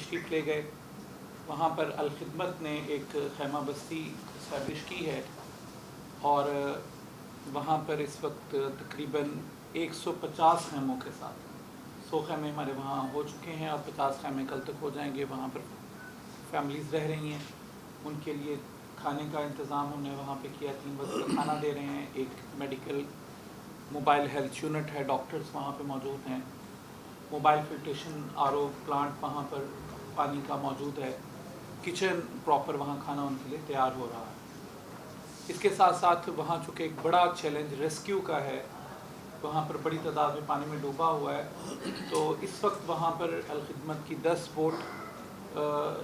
تشریف لے گئے. وہاں پر الخدمت نے ایک خیمہ بستی اسٹیبلش کی ہے اور وہاں پر اس وقت تقریباً 150 خیموں کے ساتھ 100 خیمے ہمارے وہاں ہو چکے ہیں اور 50 خیمے کل تک ہو جائیں گے. وہاں پر فیملیز رہ رہی ہیں, ان کے لیے کھانے کا انتظام ہم نے وہاں پہ کیا. 3 وقت کا کھانا دے رہے ہیں. ایک میڈیکل موبائل ہیلتھ یونٹ ہے, ڈاکٹرز وہاں پہ موجود ہیں. موبائل فلٹریشن RO پلانٹ وہاں پر پانی کا موجود ہے. کچن پراپر وہاں کھانا ان کے لیے تیار ہو رہا ہے. اس کے ساتھ ساتھ وہاں چونکہ ایک بڑا چیلنج ریسکیو کا ہے, وہاں پر بڑی تعداد میں پانی میں ڈوبا ہوا ہے, تو اس وقت وہاں پر الخدمت کی 10 بوٹ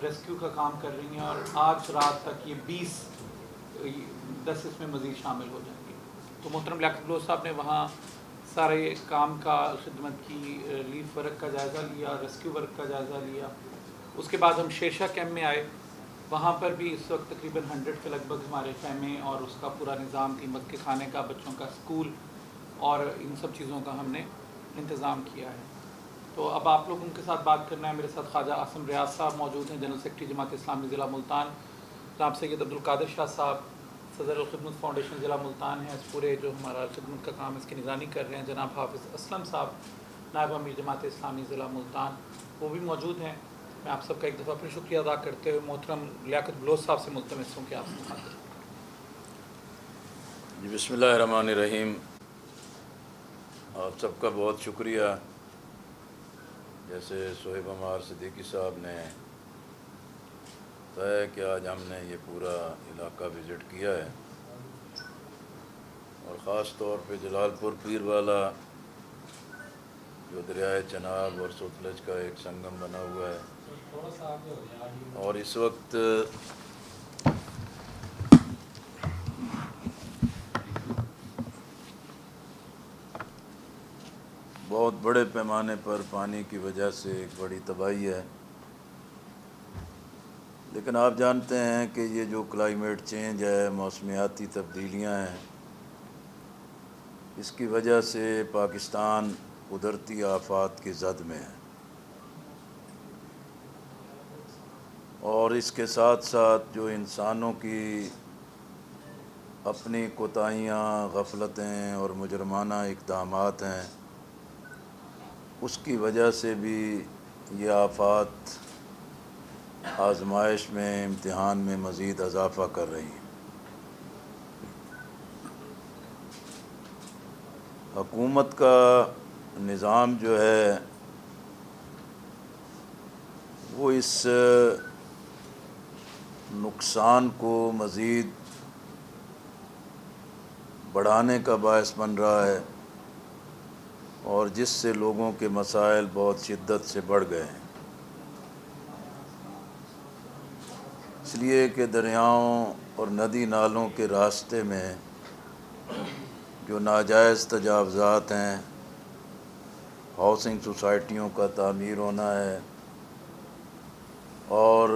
ریسکیو کا کام کر رہی ہیں اور آج رات تک یہ 10 اس میں مزید شامل ہو جائیں گے. تو محترم لیاقت بلوچ صاحب نے وہاں سارے کام کا خدمت کی ریلیف ورک کا جائزہ لیا, ریسکیو ورک کا جائزہ لیا. اس کے بعد ہم شیرشاہ کیمپ میں آئے. وہاں پر بھی اس وقت تقریباً 100 کے لگ بھگ ہمارے خیمے اور اس کا پورا نظام, 3 وقت کے کھانے کا, بچوں کا اسکول اور ان سب چیزوں کا ہم نے انتظام کیا ہے. تو اب آپ لوگوں کے ساتھ بات کرنا ہے. میرے ساتھ خواجہ عاصم ریاض صاحب موجود ہیں, جنرل سیکرٹری جماعت اسلامی ضلع ملتان. جناب سید عبدالقادر شاہ صاحب صدر الخدمت فاؤنڈیشن ضلع ملتان ہیں, اس پورے جو ہمارا خدمت کا کام اس کی نگرانی کر رہے ہیں. جناب حافظ اسلم صاحب نائب امیر جماعت اسلامی ضلع ملتان, وہ بھی موجود ہیں. میں آپ سب کا ایک دفعہ پھر شکریہ ادا کرتے ہوئے محترم لیاقت بلوچ صاحب سے ملتمس ہوں کہ آپ سے بات کریں. جی بسم اللہ الرحمن الرحیم. آپ سب کا بہت شکریہ. جیسے صہیب عمار صدیقی صاحب نے طے کہ آج ہم نے یہ پورا علاقہ وزٹ کیا ہے, اور خاص طور پہ جلال پور پیر والا جو دریائے چناب اور ستلج کا ایک سنگم بنا ہوا ہے, اور اس وقت بہت بڑے پیمانے پر پانی کی وجہ سے ایک بڑی تباہی ہے. لیکن آپ جانتے ہیں کہ یہ جو کلائمیٹ چینج ہے, موسمیاتی تبدیلیاں ہیں, اس کی وجہ سے پاکستان قدرتی آفات کی زد میں ہے, اور اس کے ساتھ ساتھ جو انسانوں کی اپنی کوتاہیاں, غفلتیں اور مجرمانہ اقدامات ہیں, اس کی وجہ سے بھی یہ آفات آزمائش میں, امتحان میں مزید اضافہ کر رہی ہیں. حکومت کا نظام جو ہے وہ اس نقصان کو مزید بڑھانے کا باعث بن رہا ہے, اور جس سے لوگوں کے مسائل بہت شدت سے بڑھ گئے ہیں. اس لیے کہ دریاؤں اور ندی نالوں کے راستے میں جو ناجائز تجاوزات ہیں, ہاؤسنگ سوسائٹیوں کا تعمیر ہونا ہے, اور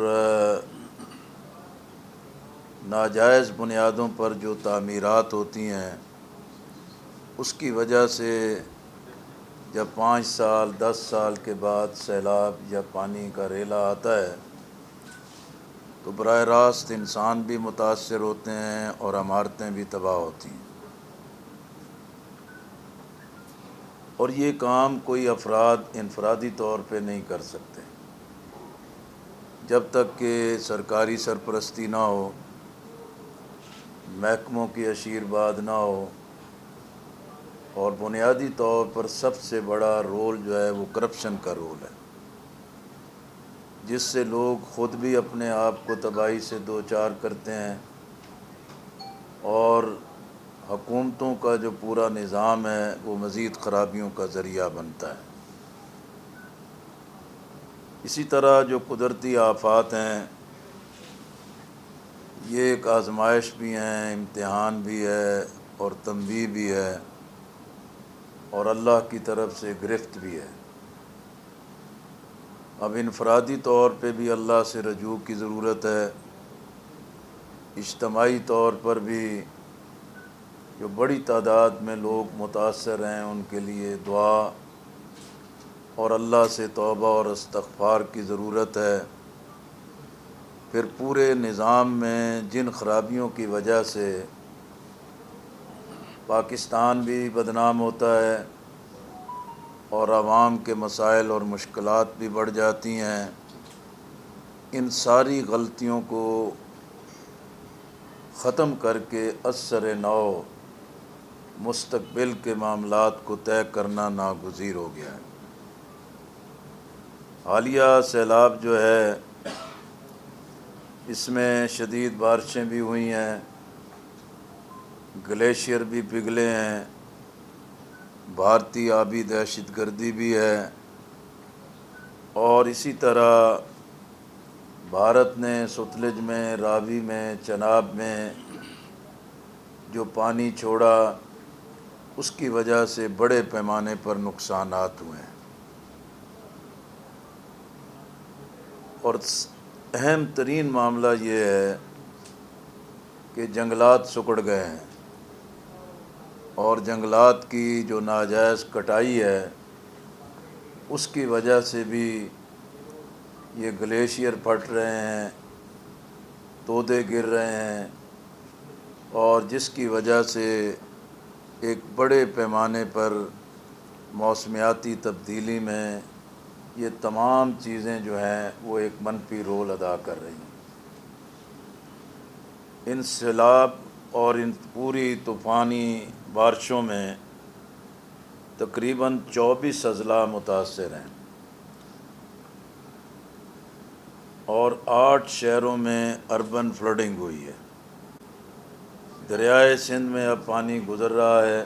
ناجائز بنیادوں پر جو تعمیرات ہوتی ہیں, اس کی وجہ سے جب 5 سال 10 سال کے بعد سیلاب یا پانی کا ریلا آتا ہے تو براہ راست انسان بھی متاثر ہوتے ہیں اور عمارتیں بھی تباہ ہوتی ہیں. اور یہ کام کوئی افراد انفرادی طور پہ نہیں کر سکتے. جب تک کہ سرکاری سرپرستی نہ ہو, محکموں کی اشیرباد نہ ہو, اور بنیادی طور پر سب سے بڑا رول جو ہے وہ کرپشن کا رول ہے, جس سے لوگ خود بھی اپنے آپ کو تباہی سے دوچار کرتے ہیں, اور حکومتوں کا جو پورا نظام ہے وہ مزید خرابیوں کا ذریعہ بنتا ہے. اسی طرح جو قدرتی آفات ہیں یہ ایک آزمائش بھی ہیں, امتحان بھی ہے, اور تنبیہ بھی ہے, اور اللہ کی طرف سے گرفت بھی ہے. اب انفرادی طور پہ بھی اللہ سے رجوع کی ضرورت ہے, اجتماعی طور پر بھی جو بڑی تعداد میں لوگ متاثر ہیں ان کے لیے دعا اور اللہ سے توبہ اور استغفار کی ضرورت ہے۔ پھر پورے نظام میں جن خرابیوں کی وجہ سے پاکستان بھی بدنام ہوتا ہے اور عوام کے مسائل اور مشکلات بھی بڑھ جاتی ہیں، ان ساری غلطیوں کو ختم کر کے اثر نو مستقبل کے معاملات کو طے کرنا ناگزیر ہو گیا ہے۔ حالیہ سیلاب جو ہے اس میں شدید بارشیں بھی ہوئی ہیں، گلیشیئر بھی پگھلے ہیں، بھارتی آبی دہشت گردی بھی ہے، اور اسی طرح بھارت نے ستلج میں، راوی میں، چناب میں جو پانی چھوڑا اس کی وجہ سے بڑے پیمانے پر نقصانات ہوئے ہیں، اور اہم ترین معاملہ یہ ہے کہ جنگلات سکڑ گئے ہیں، اور جنگلات کی جو ناجائز کٹائی ہے اس کی وجہ سے بھی یہ گلیشیئر پھٹ رہے ہیں، تودے گر رہے ہیں، اور جس کی وجہ سے ایک بڑے پیمانے پر موسمیاتی تبدیلی میں یہ تمام چیزیں جو ہیں وہ ایک منفی رول ادا کر رہی ہیں۔ ان سیلاب اور ان پوری طوفانی بارشوں میں تقریباً 24 اضلاع متاثر ہیں، اور 8 شہروں میں اربن فلڈنگ ہوئی ہے۔ دریائے سندھ میں اب پانی گزر رہا ہے،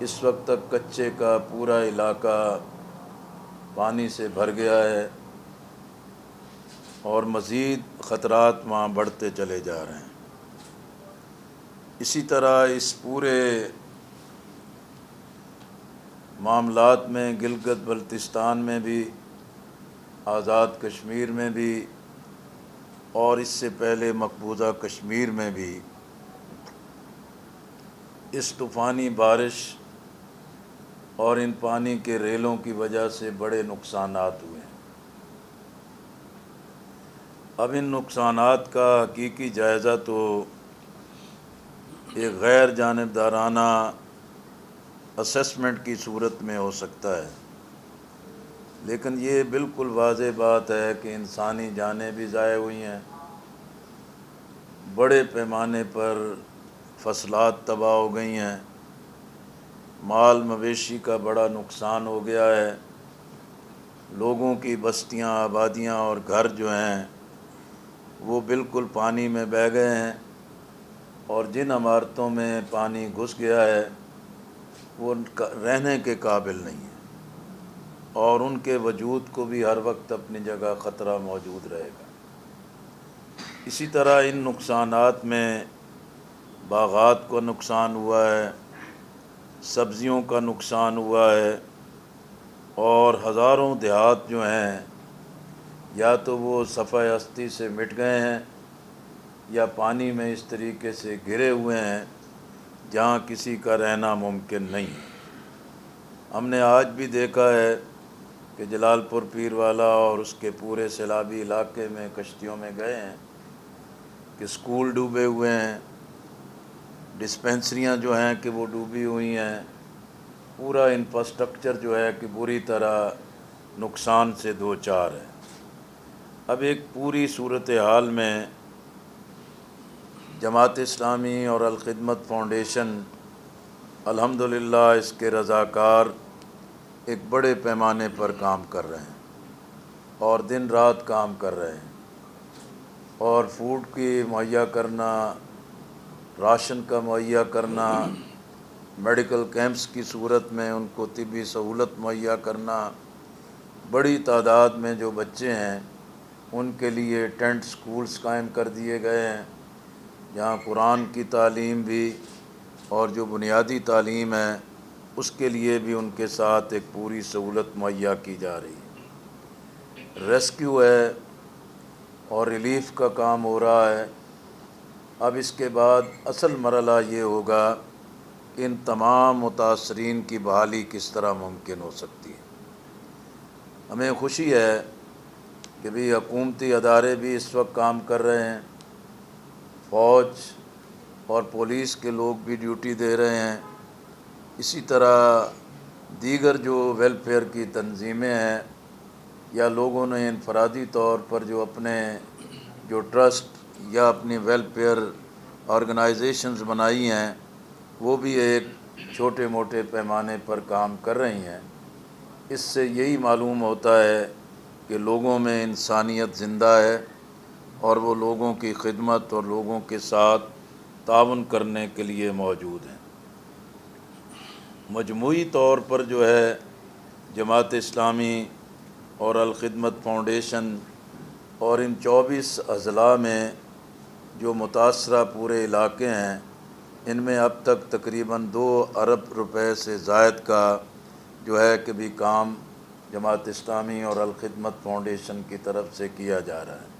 اس وقت تک کچے کا پورا علاقہ پانی سے بھر گیا ہے، اور مزید خطرات وہاں بڑھتے چلے جا رہے ہیں۔ اسی طرح اس پورے معاملات میں گلگت بلتستان میں بھی، آزاد کشمیر میں بھی، اور اس سے پہلے مقبوضہ کشمیر میں بھی اس طوفانی بارش اور ان پانی کے ریلوں کی وجہ سے بڑے نقصانات ہوئے ہیں۔ اب ان نقصانات کا حقیقی جائزہ تو ایک غیر جانبدارانہ اسسمنٹ کی صورت میں ہو سکتا ہے، لیکن یہ بالکل واضح بات ہے کہ انسانی جانیں بھی ضائع ہوئی ہیں، بڑے پیمانے پر فصلات تباہ ہو گئی ہیں، مال مویشی کا بڑا نقصان ہو گیا ہے، لوگوں کی بستیاں، آبادیاں اور گھر جو ہیں وہ بالکل پانی میں بہہ گئے ہیں، اور جن عمارتوں میں پانی گھس گیا ہے وہ رہنے کے قابل نہیں ہیں، اور ان کے وجود کو بھی ہر وقت اپنی جگہ خطرہ موجود رہے گا۔ اسی طرح ان نقصانات میں باغات کو نقصان ہوا ہے، سبزیوں کا نقصان ہوا ہے، اور ہزاروں دیہات جو ہیں یا تو وہ صفحہ ہستی سے مٹ گئے ہیں یا پانی میں اس طریقے سے گھرے ہوئے ہیں جہاں کسی کا رہنا ممکن نہیں ہے۔ ہم نے آج بھی دیکھا ہے کہ جلال پور پیر والا اور اس کے پورے سیلابی علاقے میں کشتیوں میں گئے ہیں کہ اسکول ڈوبے ہوئے ہیں، ڈسپنسریاں جو ہیں کہ وہ ڈوبی ہوئی ہیں، پورا انفراسٹرکچر جو ہے کہ بری طرح نقصان سے دوچار ہے۔ اب ایک پوری صورتحال میں جماعت اسلامی اور الخدمت فاؤنڈیشن الحمدللہ اس کے رضاکار ایک بڑے پیمانے پر کام کر رہے ہیں اور دن رات کام کر رہے ہیں، اور فوڈ کی مہیا کرنا، راشن کا مہیا کرنا، میڈیکل کیمپس کی صورت میں ان کو طبی سہولت مہیا کرنا، بڑی تعداد میں جو بچے ہیں ان کے لیے ٹینٹ سکولز قائم کر دیے گئے ہیں جہاں قرآن کی تعلیم بھی اور جو بنیادی تعلیم ہے اس کے لیے بھی ان کے ساتھ ایک پوری سہولت مہیا کی جا رہی ہے۔ ریسکیو ہے اور ریلیف کا کام ہو رہا ہے۔ اب اس کے بعد اصل مرحلہ یہ ہوگا کہ ان تمام متاثرین کی بحالی کس طرح ممکن ہو سکتی ہے۔ ہمیں خوشی ہے کہ بھی حکومتی ادارے بھی اس وقت کام کر رہے ہیں، فوج اور پولیس کے لوگ بھی ڈیوٹی دے رہے ہیں، اسی طرح دیگر جو ویلفیئر کی تنظیمیں ہیں یا لوگوں نے انفرادی طور پر جو اپنے جو ٹرسٹ یا اپنی ویلفیئر آرگنائزیشنز بنائی ہیں وہ بھی ایک چھوٹے موٹے پیمانے پر کام کر رہی ہیں۔ اس سے یہی معلوم ہوتا ہے کہ لوگوں میں انسانیت زندہ ہے اور وہ لوگوں کی خدمت اور لوگوں کے ساتھ تعاون کرنے کے لیے موجود ہیں۔ مجموعی طور پر جو ہے جماعت اسلامی اور الخدمت فاؤنڈیشن اور ان 24 اضلاع میں جو متاثرہ پورے علاقے ہیں ان میں اب تک تقریباً 2 ارب روپے سے زائد کا جو ہے کہ بھی کام جماعت اسلامی اور الخدمت فاؤنڈیشن کی طرف سے کیا جا رہا ہے۔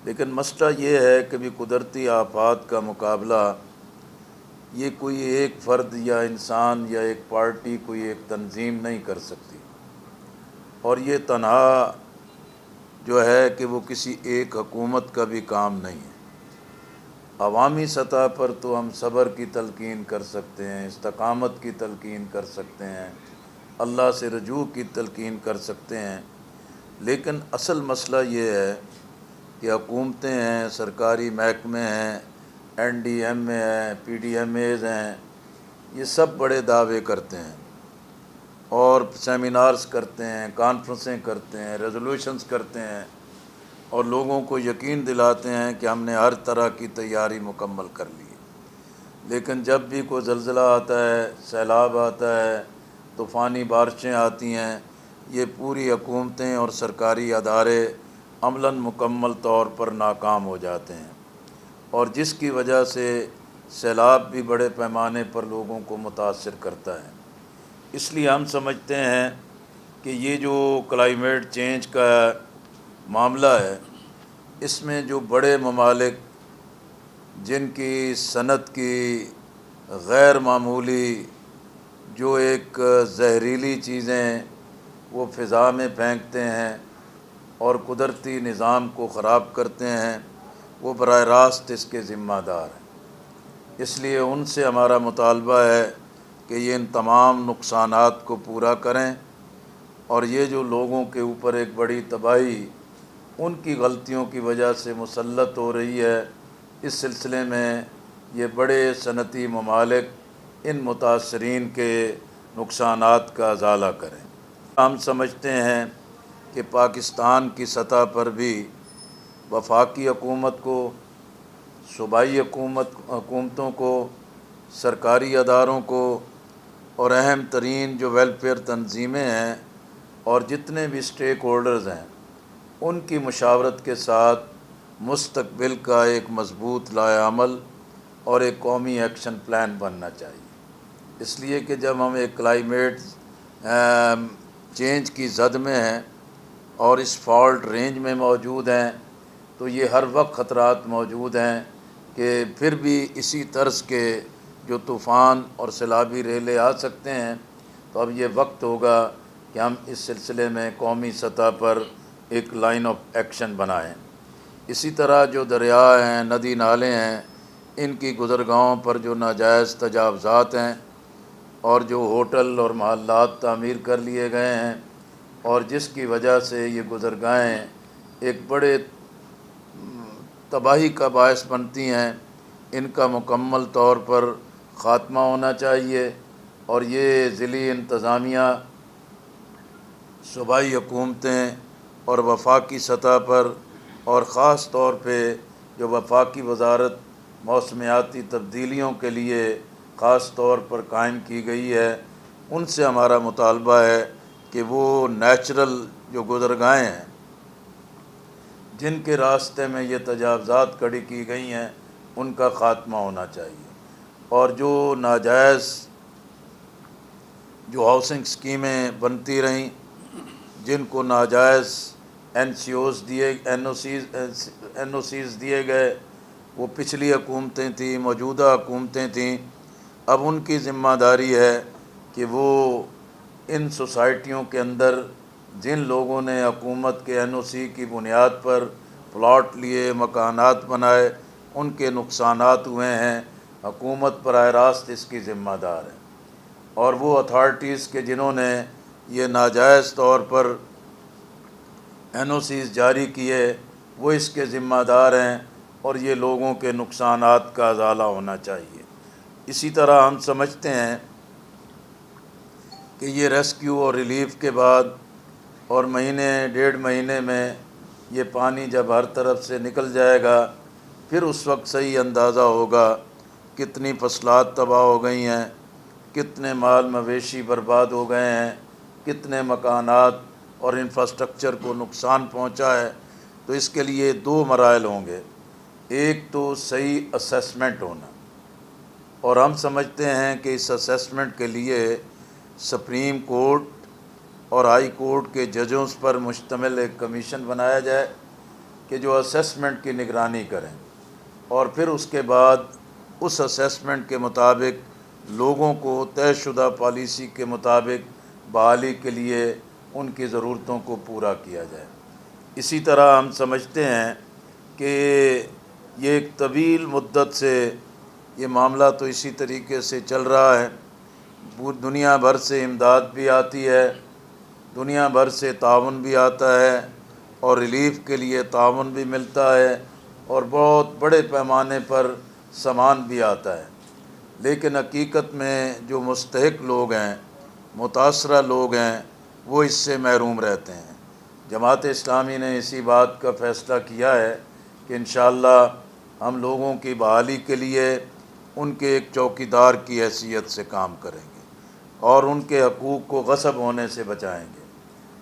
لیکن مسئلہ یہ ہے کہ بھی قدرتی آفات کا مقابلہ یہ کوئی ایک فرد یا انسان یا ایک پارٹی کوئی ایک تنظیم نہیں کر سکتی، اور یہ تنہا جو ہے کہ وہ کسی ایک حکومت کا بھی کام نہیں ہے۔ عوامی سطح پر تو ہم صبر کی تلقین کر سکتے ہیں، استقامت کی تلقین کر سکتے ہیں، اللہ سے رجوع کی تلقین کر سکتے ہیں، لیکن اصل مسئلہ یہ ہے کہ حکومتیں ہیں، سرکاری محکمے ہیں، این ڈی ایم اے ہیں، پی ڈی ایم ایز ہیں، یہ سب بڑے دعوے کرتے ہیں اور سیمینارز کرتے ہیں، کانفرنسیں کرتے ہیں، ریزولوشنز کرتے ہیں اور لوگوں کو یقین دلاتے ہیں کہ ہم نے ہر طرح کی تیاری مکمل کر لی ہے، لیکن جب بھی کوئی زلزلہ آتا ہے، سیلاب آتا ہے، طوفانی بارشیں آتی ہیں، یہ پوری حکومتیں اور سرکاری ادارے عملاً مکمل طور پر ناکام ہو جاتے ہیں، اور جس کی وجہ سے سیلاب بھی بڑے پیمانے پر لوگوں کو متاثر کرتا ہے۔ اس لیے ہم سمجھتے ہیں کہ یہ جو کلائمیٹ چینج کا معاملہ ہے اس میں جو بڑے ممالک جن کی صنعت کی غیر معمولی جو ایک زہریلی چیزیں وہ فضا میں پھینکتے ہیں اور قدرتی نظام کو خراب کرتے ہیں، وہ براہ راست اس کے ذمہ دار ہیں۔ اس لیے ان سے ہمارا مطالبہ ہے کہ یہ ان تمام نقصانات کو پورا کریں، اور یہ جو لوگوں کے اوپر ایک بڑی تباہی ان کی غلطیوں کی وجہ سے مسلط ہو رہی ہے، اس سلسلے میں یہ بڑے صنعتی ممالک ان متاثرین کے نقصانات کا ازالہ کریں۔ ہم سمجھتے ہیں کہ پاکستان کی سطح پر بھی وفاقی حکومت کو، صوبائی حکومتوں کو، سرکاری اداروں کو اور اہم ترین جو ویلفیئر تنظیمیں ہیں اور جتنے بھی اسٹیک ہولڈرز ہیں ان کی مشاورت کے ساتھ مستقبل کا ایک مضبوط لائحہ عمل اور ایک قومی ایکشن پلان بننا چاہیے۔ اس لیے کہ جب ہم ایک کلائمیٹ چینج کی زد میں ہیں اور اس فالٹ رینج میں موجود ہیں تو یہ ہر وقت خطرات موجود ہیں کہ پھر بھی اسی طرز کے جو طوفان اور سیلابی ریلے آ سکتے ہیں، تو اب یہ وقت ہوگا کہ ہم اس سلسلے میں قومی سطح پر ایک لائن آف ایکشن بنائیں۔ اسی طرح جو دریا ہیں، ندی نالے ہیں، ان کی گزرگاہوں پر جو ناجائز تجاوزات ہیں اور جو ہوٹل اور محلات تعمیر کر لیے گئے ہیں اور جس کی وجہ سے یہ گزرگاہیں ایک بڑے تباہی کا باعث بنتی ہیں، ان کا مکمل طور پر خاتمہ ہونا چاہیے، اور یہ ضلعی انتظامیہ، صوبائی حکومتیں اور وفاقی سطح پر، اور خاص طور پہ جو وفاقی وزارت موسمیاتی تبدیلیوں کے لیے خاص طور پر قائم کی گئی ہے، ان سے ہمارا مطالبہ ہے کہ وہ نیچرل جو گزرگاہیں ہیں جن کے راستے میں یہ تجاوزات کھڑی کی گئی ہیں ان کا خاتمہ ہونا چاہیے، اور جو ناجائز جو ہاؤسنگ اسکیمیں بنتی رہیں، جن کو ناجائز این او سیز دیے گئے، وہ پچھلی حکومتیں تھیں، موجودہ حکومتیں تھیں، اب ان کی ذمہ داری ہے کہ وہ ان سوسائٹیوں کے اندر جن لوگوں نے حکومت کے NOC کی بنیاد پر پلاٹ لیے، مکانات بنائے، ان کے نقصانات ہوئے ہیں، حکومت براہ راست اس کی ذمہ دار ہے، اور وہ اتھارٹیز کے جنہوں نے یہ ناجائز طور پر NOCs جاری کیے وہ اس کے ذمہ دار ہیں، اور یہ لوگوں کے نقصانات کا ازالہ ہونا چاہیے۔ اسی طرح ہم سمجھتے ہیں کہ یہ ریسکیو اور ریلیف کے بعد اور مہینے 1.5 مہینے میں یہ پانی جب ہر طرف سے نکل جائے گا، پھر اس وقت صحیح اندازہ ہوگا کتنی فصلات تباہ ہو گئی ہیں، کتنے مال مویشی برباد ہو گئے ہیں، کتنے مکانات اور انفراسٹرکچر کو نقصان پہنچا ہے۔ تو اس کے لیے 2 مراحل ہوں گے، ایک تو صحیح اسیسمنٹ ہونا، اور ہم سمجھتے ہیں کہ اس اسیسمنٹ کے لیے سپریم کورٹ اور ہائی کورٹ کے ججوں پر مشتمل ایک کمیشن بنایا جائے کہ جو اسیسمنٹ کی نگرانی کریں، اور پھر اس کے بعد اس اسیسمنٹ کے مطابق لوگوں کو طے شدہ پالیسی کے مطابق بحالی کے لیے ان کی ضرورتوں کو پورا کیا جائے۔ اسی طرح ہم سمجھتے ہیں کہ یہ ایک طویل مدت سے یہ معاملہ تو اسی طریقے سے چل رہا ہے، دنیا بھر سے امداد بھی آتی ہے، دنیا بھر سے تعاون بھی آتا ہے، اور ریلیف کے لیے تعاون بھی ملتا ہے، اور بہت بڑے پیمانے پر سامان بھی آتا ہے، لیکن حقیقت میں جو مستحق لوگ ہیں، متاثرہ لوگ ہیں، وہ اس سے محروم رہتے ہیں۔ جماعت اسلامی نے اسی بات کا فیصلہ کیا ہے کہ انشاءاللہ ہم لوگوں کی بحالی کے لیے ان کے ایک چوکیدار کی حیثیت سے کام کریں گے، اور ان کے حقوق کو غصب ہونے سے بچائیں گے۔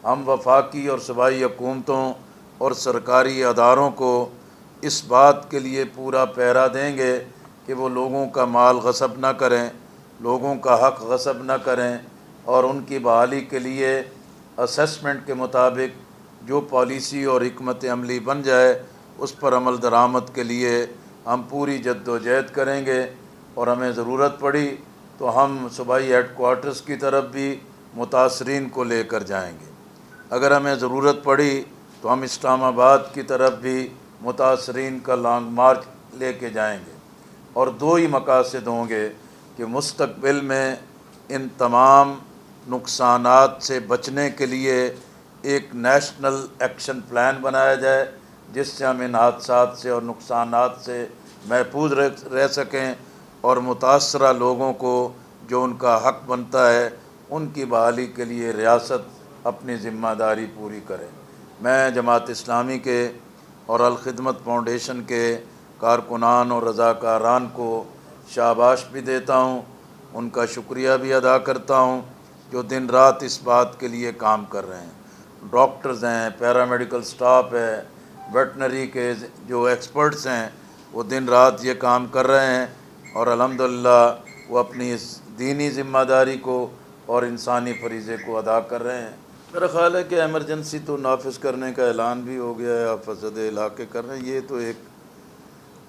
ہم وفاقی اور صوبائی حکومتوں اور سرکاری اداروں کو اس بات کے لیے پورا پہرا دیں گے کہ وہ لوگوں کا مال غصب نہ کریں، لوگوں کا حق غصب نہ کریں، اور ان کی بحالی کے لیے اسیسمنٹ کے مطابق جو پالیسی اور حکمت عملی بن جائے اس پر عمل درآمد کے لیے ہم پوری جد و جہد کریں گے، اور ہمیں ضرورت پڑی تو ہم صوبائی ہیڈ کوارٹرز کی طرف بھی متاثرین کو لے کر جائیں گے، اگر ہمیں ضرورت پڑی تو ہم اسلام آباد کی طرف بھی متاثرین کا لانگ مارچ لے کے جائیں گے، اور 2 ہی مقاصد ہوں گے کہ مستقبل میں ان تمام نقصانات سے بچنے کے لیے ایک نیشنل ایکشن پلان بنایا جائے جس سے ہم ان حادثات سے اور نقصانات سے محفوظ رہ سکیں، اور متاثرہ لوگوں کو جو ان کا حق بنتا ہے ان کی بحالی کے لیے ریاست اپنی ذمہ داری پوری کرے۔ میں جماعت اسلامی کے اور الخدمت فاؤنڈیشن کے کارکنان اور رضاکاران کو شاباش بھی دیتا ہوں، ان کا شکریہ بھی ادا کرتا ہوں جو دن رات اس بات کے لیے کام کر رہے ہیں۔ ڈاکٹرز ہیں، پیرامیڈیکل سٹاف ہے، ویٹنری کے جو ایکسپرٹس ہیں، وہ دن رات یہ کام کر رہے ہیں، اور الحمدللہ وہ اپنی اس دینی ذمہ داری کو اور انسانی فریضے کو ادا کر رہے ہیں۔ میرا خیال ہے کہ ایمرجنسی تو نافذ کرنے کا اعلان بھی ہو گیا ہے، آپ فساد علاقے کر رہے ہیں، یہ تو ایک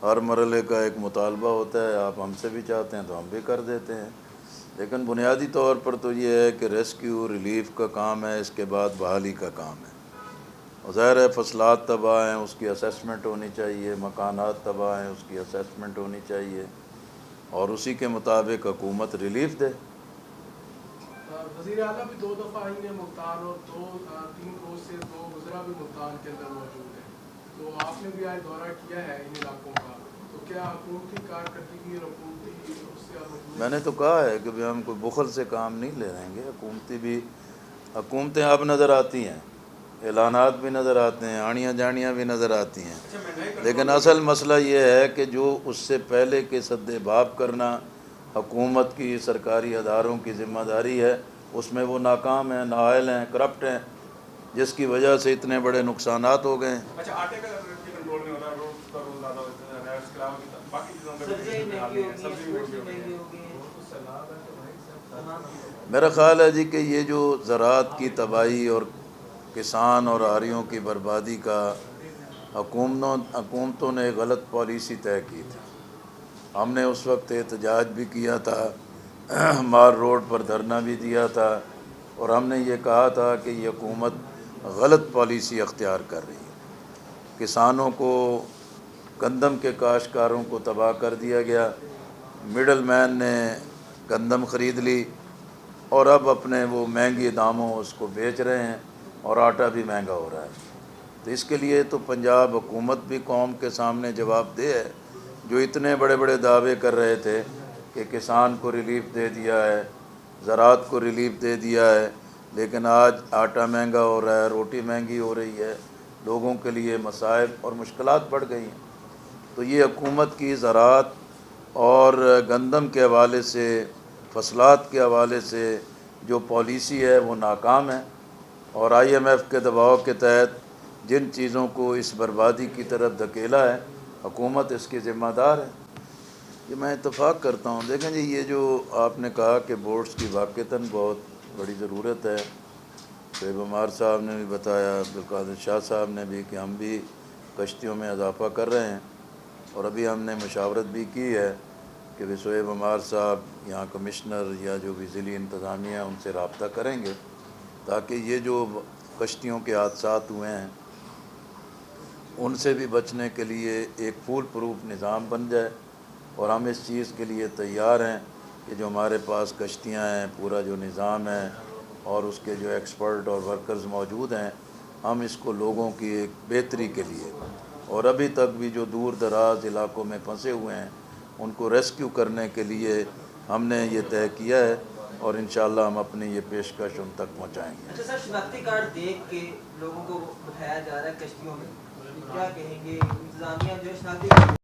ہر مرحلے کا ایک مطالبہ ہوتا ہے، آپ ہم سے بھی چاہتے ہیں تو ہم بھی کر دیتے ہیں، لیکن بنیادی طور پر تو یہ ہے کہ ریسکیو ریلیف کا کام ہے، اس کے بعد بحالی کا کام ہے، اور ظاہر ہے فصلات تباہ ہیں اس کی اسیسمنٹ ہونی چاہیے، مکانات تباہ ہیں اس کی اسیسمنٹ ہونی چاہیے، اور اسی کے مطابق حکومت ریلیف دے۔ وزیر اعلیٰ بھی 2 دفعہ آئی ہیں ملتان، اور 3 روز سے 2 وزراء بھی ملتان کے اندر موجود ہیں، تو آپ نے بھی آج دورہ کیا ہے ان علاقوں کا، تو کیا حکومتی کارکردگی اور حکومتی اس سے آپ میں نے تو کہا ہے کہ ہم کوئی بخل سے کام نہیں لے رہیں گے، حکومتیں اب نظر آتی ہیں، اعلانات بھی نظر آتے ہیں، آڑیاں جاڑیاں بھی نظر آتی ہیں، لیکن اصل مسئلہ یہ ہے کہ جو اس سے پہلے کے سد باب کرنا حکومت کی سرکاری اداروں کی ذمہ داری ہے، اس میں وہ ناکام ہیں، نااہل ہیں، کرپٹ ہیں، جس کی وجہ سے اتنے بڑے نقصانات ہو گئے ہیں۔ اچھا آٹے کا کنٹرول نہیں ہو رہا، روڈ کا رول زیادہ ہوتا ہے، اس کے علاوہ باقی چیزوں کا سبزی مہنگی ہو گئی ہے۔ میرا خیال ہے جی کہ یہ جو زراعت کی تباہی اور کسان اور آریوں کی بربادی کا حکومتوں نے غلط پالیسی طے کی تھی، ہم نے اس وقت احتجاج بھی کیا تھا، مار روڈ پر دھرنا بھی دیا تھا، اور ہم نے یہ کہا تھا کہ یہ حکومت غلط پالیسی اختیار کر رہی ہے۔ کسانوں کو، گندم کے کاشتکاروں کو تباہ کر دیا گیا، مڈل مین نے گندم خرید لی اور اب اپنے وہ مہنگی داموں اس کو بیچ رہے ہیں اور آٹا بھی مہنگا ہو رہا ہے۔ تو اس کے لیے تو پنجاب حکومت بھی قوم کے سامنے جواب دہ ہے، جو اتنے بڑے بڑے دعوے کر رہے تھے کہ کسان کو ریلیف دے دیا ہے، زراعت کو ریلیف دے دیا ہے، لیکن آج آٹا مہنگا ہو رہا ہے، روٹی مہنگی ہو رہی ہے، لوگوں کے لیے مصائب اور مشکلات بڑھ گئی ہیں۔ تو یہ حکومت کی زراعت اور گندم کے حوالے سے، فصلات کے حوالے سے جو پالیسی ہے وہ ناکام ہے، اور آئی ایم ایف کے دباؤ کے تحت جن چیزوں کو اس بربادی کی طرف دھکیلا ہے، حکومت اس کی ذمہ دار ہے۔ یہ میں اتفاق کرتا ہوں۔ دیکھیں جی، یہ جو آپ نے کہا کہ بورڈز کی واقعتاً بہت بڑی ضرورت ہے، شعیب عمار صاحب نے بھی بتایا، عبدالقادر شاہ صاحب نے بھی، کہ ہم بھی کشتیوں میں اضافہ کر رہے ہیں، اور ابھی ہم نے مشاورت بھی کی ہے کہ شعیب عمار صاحب یہاں کمشنر یا جو بھی ضلعی انتظامیہ ان سے رابطہ کریں گے تاکہ یہ جو کشتیوں کے حادثات ہوئے ہیں ان سے بھی بچنے کے لیے ایک فول پروف نظام بن جائے، اور ہم اس چیز کے لیے تیار ہیں کہ جو ہمارے پاس کشتیاں ہیں، پورا جو نظام ہے اور اس کے جو ایکسپرٹ اور ورکرز موجود ہیں، ہم اس کو لوگوں کی ایک بہتری کے لیے، اور ابھی تک بھی جو دور دراز علاقوں میں پھنسے ہوئے ہیں ان کو ریسکیو کرنے کے لیے ہم نے یہ طے کیا ہے، اور انشاءاللہ ہم اپنی یہ پیشکش ان تک پہنچائیں گے۔ اچھا سر، شناختی کارڈ دیکھ کے لوگوں کو بٹھایا جا رہا ہے کشتیوں میں، کیا کہیں گے؟ انتظامیہ جو ہے شناختی کارڈ